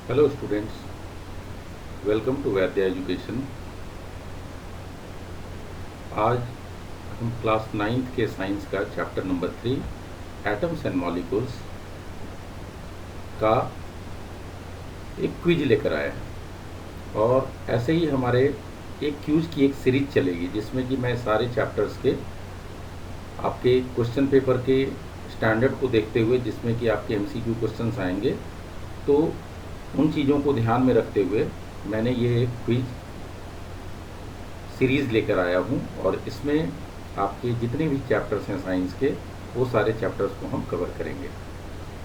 Hello students, welcome to Vaidya education. आज हम class 9th के साइंस का chapter number 3 atoms and molecules का एक क्विज लेकर आए हैं। और ऐसे ही हमारे एक क्यूज की एक सीरीज चलेगी जिसमें कि मैं सारे चैप्टर्स के आपके क्वेश्चन पेपर के स्टैंडर्ड को देखते हुए, जिसमें कि आपके एमसीक्यू क्वेश्चंस आएंगे, तो उन चीज़ों को ध्यान में रखते हुए मैंने ये एक क्विज सीरीज़ लेकर आया हूँ। और इसमें आपके जितने भी चैप्टर्स हैं साइंस के, वो सारे चैप्टर्स को हम कवर करेंगे।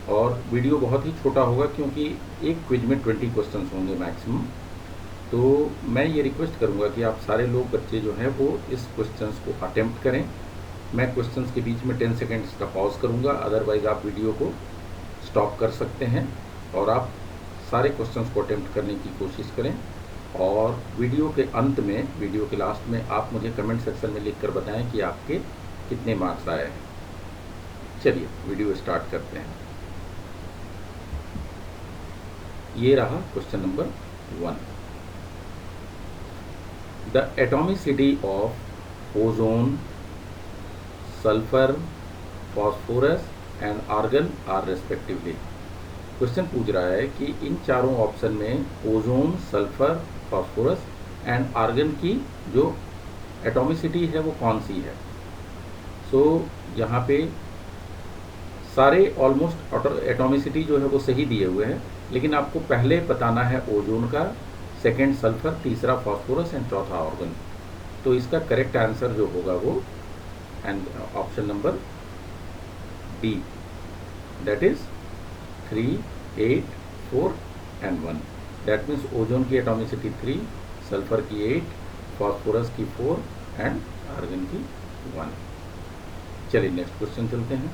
और वीडियो बहुत ही छोटा होगा क्योंकि एक क्विज में 20 क्वेश्चंस होंगे मैक्सिमम। तो मैं ये रिक्वेस्ट करूँगा कि आप सारे लोग, बच्चे जो हैं, वो इस क्वेश्चंस को अटेम्प्ट करें। मैं क्वेश्चंस के बीच में 10 सेकेंड्स का पॉज करूँगा, अदरवाइज़ आप वीडियो को स्टॉप कर सकते हैं और आप सारे क्वेश्चंस को अटेम्प्ट करने की कोशिश करें। और वीडियो के अंत में, वीडियो के लास्ट में, आप मुझे कमेंट सेक्शन में लिखकर बताएं कि आपके कितने मार्क्स आए हैं। चलिए वीडियो स्टार्ट करते हैं। ये रहा question number 1। The atomicity of ozone, sulphur, phosphorus and argon are respectively. Question पूछ रहा है कि इन चारों ऑप्शन में ozone, sulphur, phosphorus and argon की जो एटॉमिसिटी है वो कौन सी है। सो यहाँ पे सारे ऑलमोस्ट एटॉमिसिटी जो है वो सही दिए हुए हैं, लेकिन आपको पहले बताना है ओजोन का, सेकंड सल्फर, तीसरा फॉस्फोरस एंड चौथा आर्गन। तो इसका करेक्ट आंसर जो होगा वो and option number D, that is 3, 8, 4 and 1। That means ozone की एटॉमिसिटी 3, सल्फर की 8, फॉस्फोरस की 4 एंड आर्गन की 1। चलिए नेक्स्ट क्वेश्चन चलते हैं।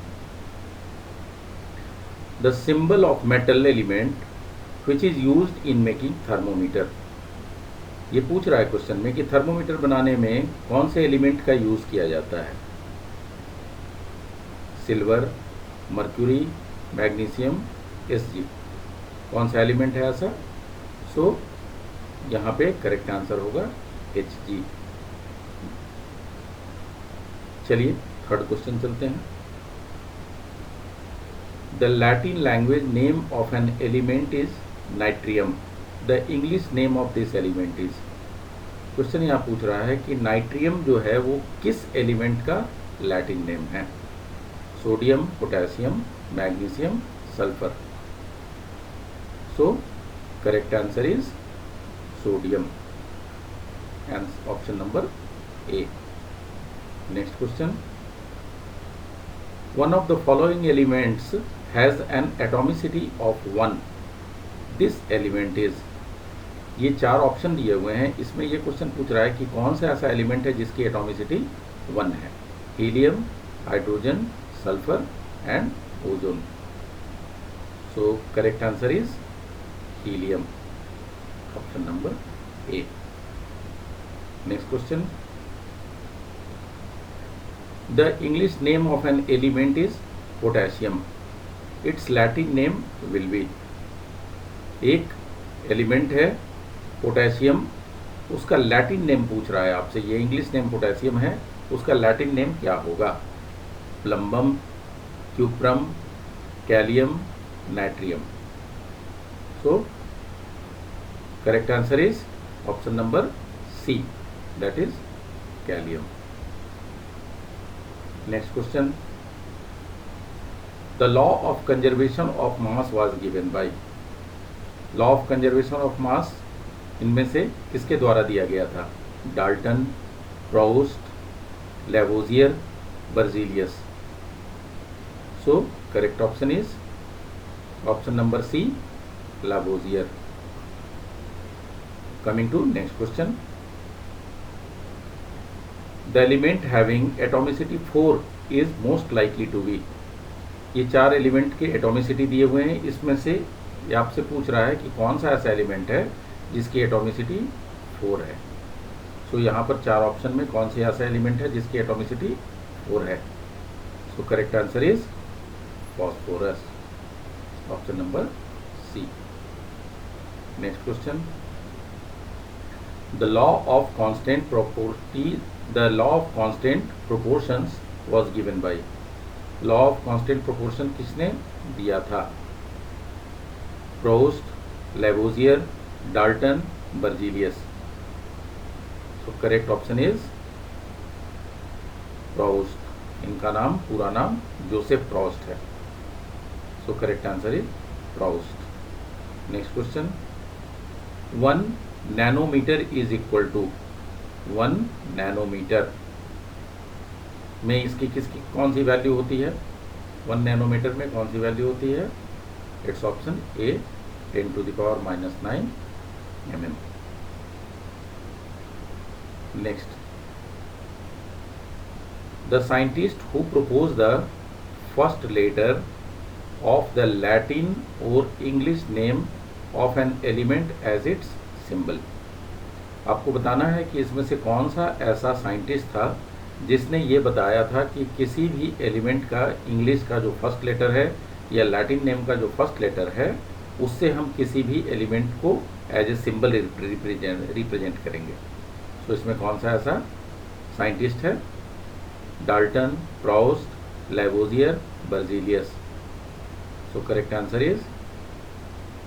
The symbol of metal element which is used in making thermometer. ये पूछ रहा है क्वेश्चन में कि थर्मोमीटर बनाने में कौन से एलिमेंट का यूज किया जाता है। Silver, mercury, magnesium, Sg। कौन सा एलिमेंट है ऐसा। सो यहाँ पे करेक्ट आंसर होगा Hg। चलिए थर्ड क्वेश्चन चलते हैं। The Latin language name of an element is नाइट्रियम। The English name of this element is. Question यहाँ पूछ रहा है कि नाइट्रियम जो है वो किस एलिमेंट का लैटिन नेम है। Sodium, potassium, magnesium, sulphur. So correct answer is sodium and option number A. Next question. One of the following elements has an atomicity of 1। This element is. ये चार ऑप्शन दिए हुए हैं, इसमें ये question पूछ रहा है कि कौन सा ऐसा एलिमेंट है जिसकी एटॉमिसिटी 1 है। Helium, hydrogen, sulphur and ozone. So correct answer is helium, option number A. Next question. The English name of an element is potassium. It's Latin name will be. एक एलिमेंट है potassium, उसका Latin name पूछ रहा है आपसे। ये English name potassium है, उसका लैटिन नेम क्या होगा। Plumbum, cuprum, kalium, natrium. So correct answer is option number C, that is kalium. Next question. The law of conservation of mass was given by. Law of conservation of mass इनमें से किसके द्वारा दिया गया था। Dalton, Proust, Lavoisier, Berzelius. So correct option is option number C, Lavoisier. Coming to next question. The element having atomicity 4 is most likely to be. ये चार element के एटॉमिसिटी दिए हुए हैं, इसमें से ये आपसे पूछ रहा है कि कौन सा ऐसा एलिमेंट है जिसकी एटॉमिसिटी 4 है। सो यहाँ पर चार ऑप्शन में कौन सा ऐसा एलिमेंट है जिसकी एटॉमिसिटी 4 है। So correct answer is phosphorus, option number C. Next question, the law of constant property, the law of constant proportions was given by, law of constant proportion किसने दिया था? Proust, Lavoisier, Dalton, Berzelius. So correct option is Proust. इनका नाम, पूरा नाम Joseph Proust है। So correct answer is Proust. Next question, 1 nanometre is equal to, 1 nanometre में इसकी किसकी कौन सी वैल्यू होती है? 1 नैनोमीटर में कौन सी वैल्यू होती है? It's option A, 10⁻⁹ mm। Next, the scientist who propose the first letter of the Latin और English name of an element as its symbol. आपको बताना है कि इसमें से कौन सा ऐसा साइंटिस्ट था जिसने ये बताया था कि किसी भी एलिमेंट का इंग्लिश का जो फर्स्ट लेटर है या लैटिन नेम का जो फर्स्ट लेटर है उससे हम किसी भी एलिमेंट को एज ए सिंबल रिप्रेजेंट करेंगे। तो इसमें कौन सा ऐसा साइंटिस्ट है? Dalton, Proust, Lavoisier, Berzelius. So correct answer is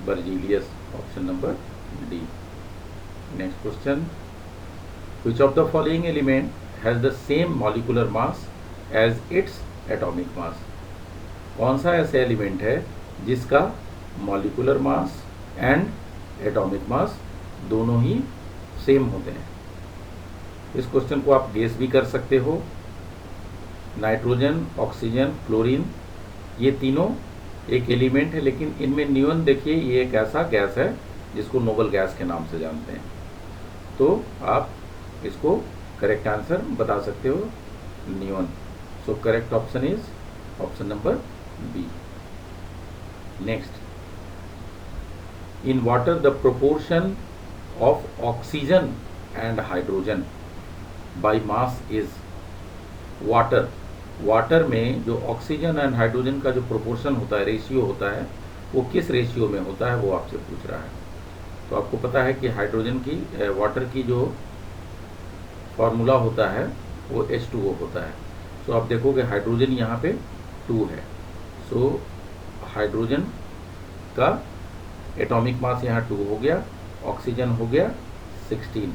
Berzelius, option number D. Next question, which of the following element has the same molecular mass as its atomic mass? कौन सा ऐसा एलिमेंट है जिसका molecular mass and atomic mass दोनों ही same होते हैं? इस question को आप गेस भी कर सकते हो। नाइट्रोजन, ऑक्सीजन, क्लोरीन, ये तीनों एक एलिमेंट है, लेकिन इनमें नियोन देखिए, ये एक ऐसा गैस है जिसको नोबल गैस के नाम से जानते हैं। तो आप इसको करेक्ट आंसर बता सकते हो, neon. So correct option is option number B. Next, इन water the proportion of oxygen and hydrogen by mass is. Water में जो ऑक्सीजन एंड हाइड्रोजन का जो प्रोपोर्शन होता है, रेशियो होता है, वो किस रेशियो में होता है वो आपसे पूछ रहा है। तो आपको पता है कि हाइड्रोजन की वाटर की जो फॉर्मूला होता है वो H2O होता है। सो आप देखोगे हाइड्रोजन यहाँ पे 2 है। सो हाइड्रोजन का एटॉमिक मास यहाँ 2 हो गया, ऑक्सीजन हो गया 16।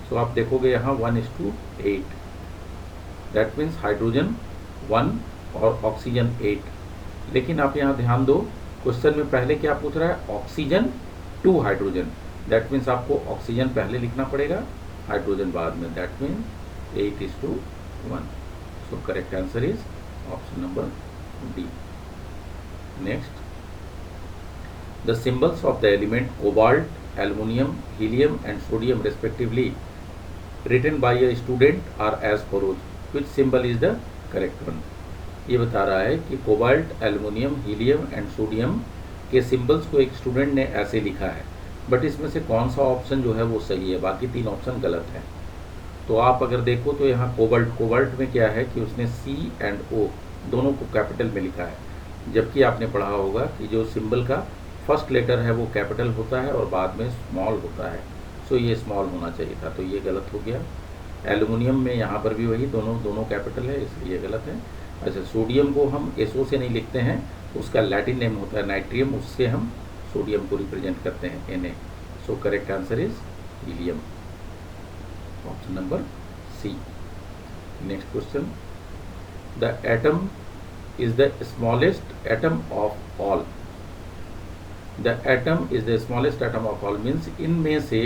सो आप देखोगे यहाँ 1:8, दैट मीन्स हाइड्रोजन 1 और ऑक्सीजन 8। लेकिन आप यहाँ ध्यान दो, क्वेश्चन में पहले क्या पूछ रहा है? ऑक्सीजन 2 हाइड्रोजन, दैट मीन्स आपको ऑक्सीजन पहले लिखना पड़ेगा, हाइड्रोजन बाद में, that means 8:1। So correct answer is option number D. Next, the symbols of the element cobalt, aluminium, helium and sodium respectively written by a student are as follows, which symbol is the correct one? ये बता रहा है कि cobalt, aluminium, helium and sodium के symbols को एक student ने ऐसे लिखा है, बट इसमें से कौन सा ऑप्शन जो है वो सही है, बाकी 3 ऑप्शन गलत हैं। तो आप अगर देखो तो यहाँ कोबाल्ट में क्या है कि उसने C एंड O दोनों को कैपिटल में लिखा है, जबकि आपने पढ़ा होगा कि जो सिंबल का फर्स्ट लेटर है वो कैपिटल होता है और बाद में स्मॉल होता है। सो ये स्मॉल होना चाहिए था, तो ये गलत हो गया। एल्युमिनियम में यहाँ पर भी वही दोनों कैपिटल है, इसलिए गलत है। अच्छा, सोडियम को हम SO से नहीं लिखते हैं, उसका लैटिन नेम होता है नाइट्रियम, उससे हम सोडियम को रिप्रेजेंट करते हैं Na। So correct answer is helium, option number C. Next question, the atom is the smallest atom of all. The atom is the smallest atom of all means इनमें से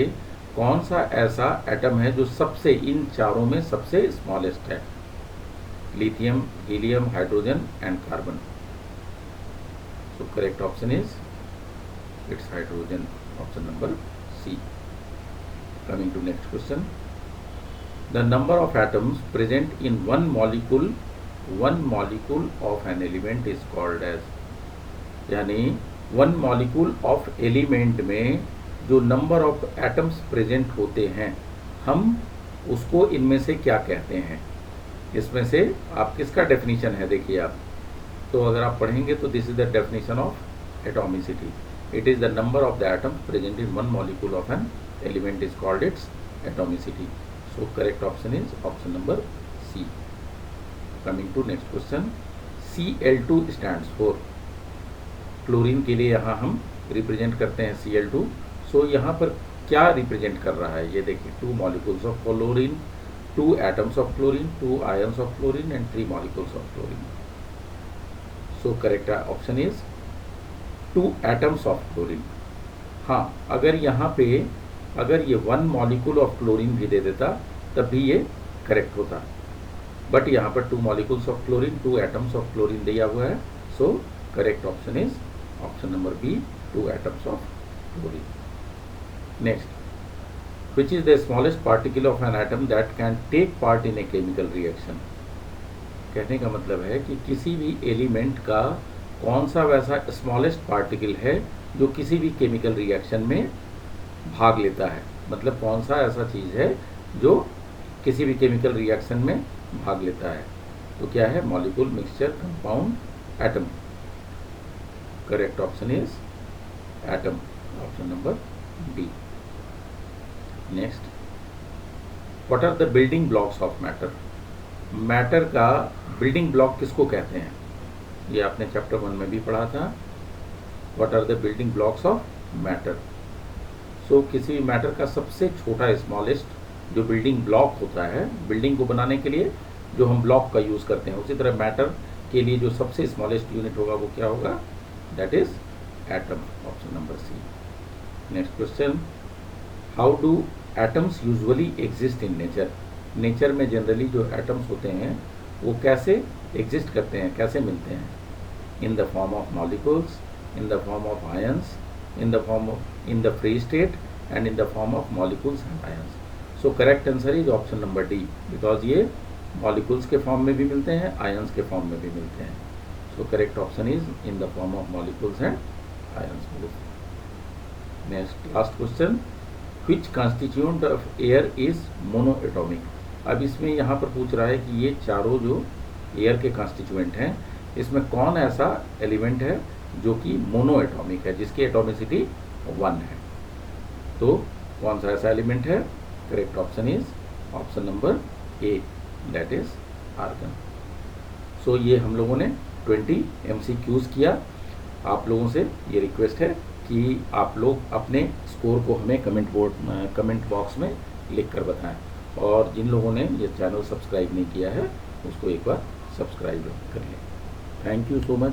कौन सा ऐसा एटम है जो सबसे, इन चारों में सबसे स्मॉलेस्ट है? Lithium, helium, hydrogen and carbon. So correct option is it's hydrogen, option number C. Coming to next question, the number of atoms present in one molecule of an element is called as, यानी one molecule of element में जो number of atoms present होते हैं हम उसको इनमें से क्या कहते हैं? इसमें से आप किसका डेफिनेशन है देखिए आप, तो अगर आप पढ़ेंगे तो this is the definition of atomicity. It is the number of the atoms present in one molecule of an element is called its atomicity. So correct option is option number C. Coming to next question, Cl2 stands for, chlorine के लिए यहाँ हम represent करते हैं Cl2. सो यहाँ पर क्या represent कर रहा है, ये देखिए 2 molecules of chlorine, 2 atoms of chlorine, 2 ions of chlorine and 3 molecules of chlorine. So correct option is 2 atoms of chlorine. हाँ, अगर यहाँ पे अगर ये 1 molecule of chlorine भी दे देता तब भी ये करेक्ट होता, बट यहाँ पर 2 molecules of chlorine, 2 atoms of chlorine दिया हुआ है. So correct option is option number B, 2 atoms of chlorine. Next, which is the smallest particle of an atom that can take part in a chemical reaction? कहने का मतलब है कि किसी भी एलिमेंट का कौन सा वैसा स्मॉलेस्ट पार्टिकल है जो किसी भी केमिकल रिएक्शन में भाग लेता है. मतलब कौन सा ऐसा चीज़ है जो किसी भी केमिकल रिएक्शन में भाग लेता है. तो क्या है, molecule, mixture, compound, atom. Correct option is atom, option number D. Next, what are the building blocks of matter? Matter का बिल्डिंग ब्लॉक किसको कहते हैं, ये आपने चैप्टर 1 में भी पढ़ा था. What are the building blocks of matter? So किसी भी मैटर का सबसे छोटा स्मॉलेस्ट जो बिल्डिंग ब्लॉक होता है, बिल्डिंग को बनाने के लिए जो हम ब्लॉक का यूज़ करते हैं, उसी तरह मैटर के लिए जो सबसे स्मॉलेस्ट यूनिट होगा वो क्या होगा, that is atom, option number C. Next question, how do atoms usually exist in nature? Nature में जनरली जो एटम्स होते हैं वो कैसे एग्जिस्ट करते हैं, कैसे मिलते हैं? In the form of molecules, in the form of ions, in the free state and in the form of molecules and ions. So correct answer is option number D, because ये molecules के form में भी मिलते हैं, ions के form में भी मिलते हैं. सो correct option is in the form of molecules and ions. Next, last question, which constituent of air is monoatomic? अब इसमें यहाँ पर पूछ रहा है कि ये चारों जो एयर के कॉन्स्टिट्यूएंट हैं, इसमें कौन ऐसा एलिमेंट है जो कि मोनोएटॉमिक है, जिसकी एटॉमिसिटी 1 है. तो कौन सा ऐसा एलिमेंट है? Correct option is option number A, that is argon. So ये हम लोगों ने 20 MCQs किया. आप लोगों से ये रिक्वेस्ट है कि आप लोग अपने स्कोर को हमें कमेंट बॉक्स में लिख कर बताएं, और जिन लोगों ने ये चैनल सब्सक्राइब नहीं किया है उसको एक बार सब्सक्राइब कर लें. Thank you so much.